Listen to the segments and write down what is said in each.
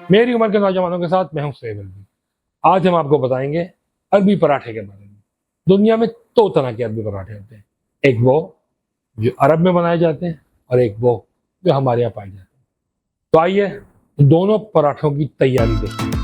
मेरी उम्र के नौजवानों के साथ मैं हूं सोहेब अल्वी। आज हम आपको बताएंगे अरबी पराठे के बारे में। दुनिया में दो तरह के अरबी पराठे होते हैं, एक वो जो अरब में बनाए जाते हैं और एक वो जो हमारे यहाँ पाए जाते हैं। तो आइए दोनों पराठों की तैयारी देखते हैं।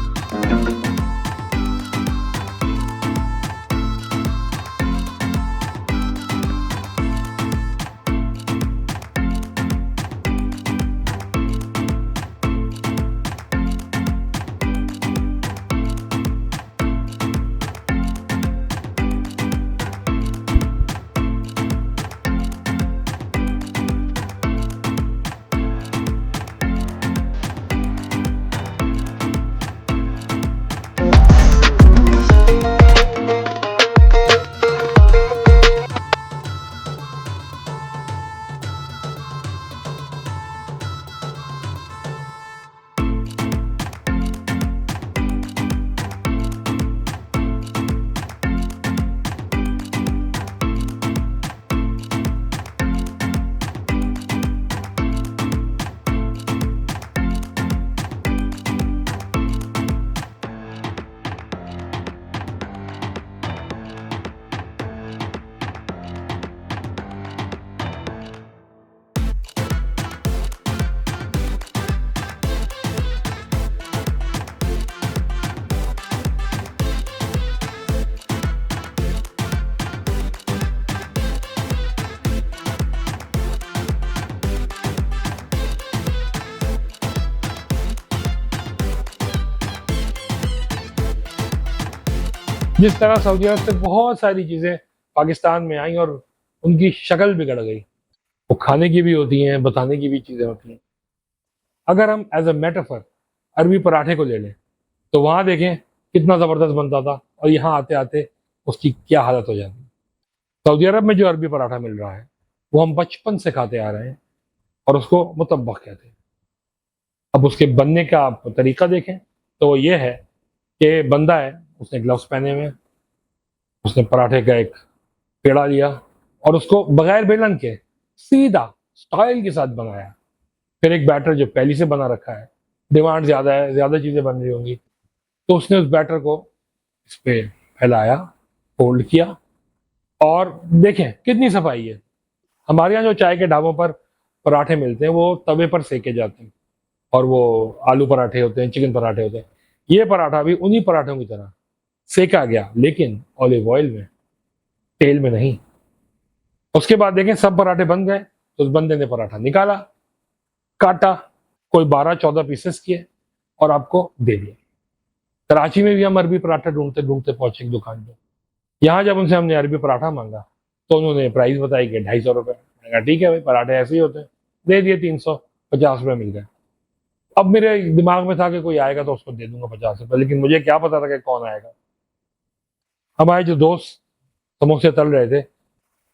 जिस तरह सऊदी अरब से बहुत सारी चीजें पाकिस्तान में आई और उनकी शक्ल बिगड़ गई, वो खाने की भी होती हैं, बताने की भी चीजें होती हैं। अगर हम एज अ मेटाफर अरबी पराठे को ले लें तो वहां देखें कितना जबरदस्त बनता था और यहाँ आते आते उसकी क्या हालत हो जाती है। सऊदी अरब में जो अरबी पराठा मिल रहा है वो हम बचपन से खाते आ रहे हैं और उसको मुतब्बक कहते हैं। अब उसके बनने का आप तरीका देखें तो वो ये है कि बंदा है, उसने ग्लव्स पहने हुए हैं, उसने पराठे का एक पेड़ा लिया और उसको बगैर बेलन के सीधा स्टाइल के साथ बनाया। फिर एक बैटर जो पहले से बना रखा है, डिमांड ज्यादा है, ज्यादा चीजें बन रही होंगी, तो उसने उस बैटर को इस पे फैलाया, फोल्ड किया और देखें कितनी सफाई है। हमारे यहाँ जो चाय के ढाबों पर पराठे मिलते हैं वो तवे पर सेके जाते हैं और वो आलू पराठे होते हैं, चिकन पराठे होते हैं। ये पराठा भी उन्हीं पराठों की तरह सेका गया, लेकिन ऑलिव ऑयल में, तेल में नहीं। उसके बाद देखें सब पराठे बन गए तो उस बंदे ने पराठा निकाला, काटा, कोई 12-14 पीसेस किए और आपको दे दिया। कराची में भी हम अरबी पराठा ढूंढते ढूंढते पहुंचे एक दुकान पे। यहाँ जब उनसे हमने अरबी पराठा मांगा तो उन्होंने प्राइस बताई कि 250 रुपये। मैंने कहा ठीक है भाई, पराठे ऐसे ही होते हैं। दे दिए, 350 रुपये मिल गए। अब मेरे दिमाग में था कि कोई आएगा तो उसको दे दूंगा 50 रुपये, लेकिन मुझे क्या पता था कि कौन आएगा। हमारे जो दोस्त समोसे तल रहे थे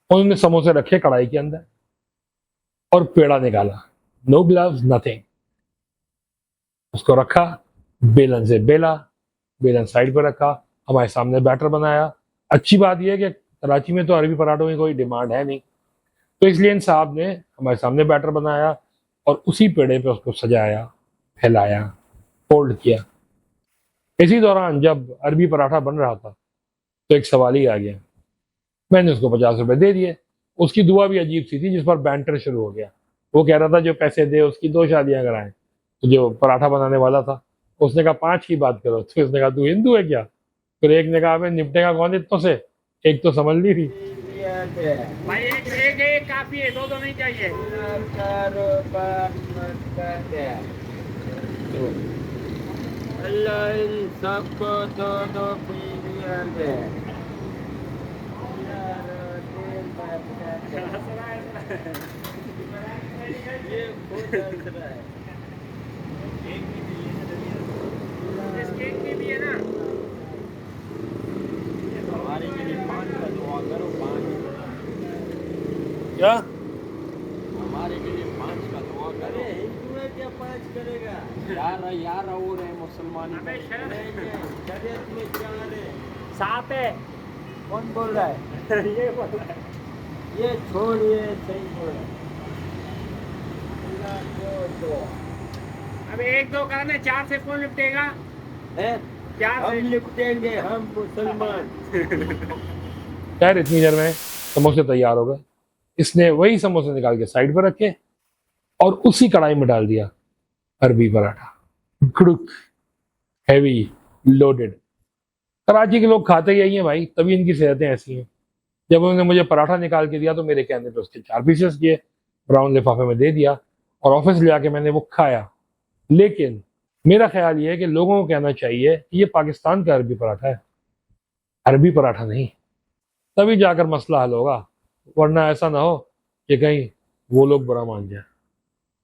उन्होंने समोसे रखे कढ़ाई के अंदर और पेड़ा निकाला, नो ग्लव्स नथिंग, उसको रखा, बेलन से बेला, बेलन साइड पर रखा, हमारे सामने बैटर बनाया। अच्छी बात यह है कि कराची में तो अरबी पराठों की कोई डिमांड है नहीं, तो इसलिए इन साहब ने हमारे सामने बैटर बनाया और उसी पेड़े पे उसको सजाया, फैलाया, फोल्ड किया। इसी दौरान जब अरबी पराठा बन रहा था तो एक सवाल ही आ गया। मैंने उसको 50 रुपये दे दिए। उसकी दुआ भी अजीब सी थी, जिस पर बैंटर शुरू हो गया। वो कह रहा था जो पैसे दे उसकी 2 शादियां कराएं। तो जो पराठा बनाने वाला था उसने कहा 5 की बात करो, तो उसने कहा तू हिंदू है क्या? फिर एक ने कहा मैं निपटेगा कौन इतनों से, एक तो समझ ली थी। भाई एक काफी है, दो नहीं चाहिए। अल्लाह इन सबको दो पीलियर दे। ये बहुत रहा है। इस केक की भी है ना। हमारे के लिए 5 का दुआ करो, 5। क्या हमारे के लिए 5 का दुआ करो। हिंदू है क्या 5 करेगा? यार और है मुसलमान। शरीयत में 4 है, 7 है। कौन बोल रहा है? ये बोल रहा है। ये छोड़िए, सही बोल रहा है। अब एक दो करने, चार से कौन निपटेगा? हैं? चार से हम निपटेंगे, हम मुसलमान। खैर इतनी देर में समोसे तैयार हो गए। इसने वही समोसे निकाल के साइड पर रखे और उसी कढ़ाई में डाल दिया अरबी पराठा, गुड़ुक, हैवी, लोडेड। कराची के लोग खाते ही यही हैं भाई, तभी इनकी सेहतें ऐसी हैं। जब उन्होंने मुझे पराठा निकाल के दिया तो मेरे कहने पे उसके 4 पीसेस किए, ब्राउन लिफाफे में दे दिया और ऑफिस ले आके मैंने वो खाया। लेकिन मेरा ख्याल ये है कि लोगों को कहना चाहिए कि ये पाकिस्तान का अरबी पराठा है, अरबी पराठा नहीं। तभी जाकर मसला हल होगा, वरना ऐसा ना हो कि कहीं वो लोग बुरा मान जाए।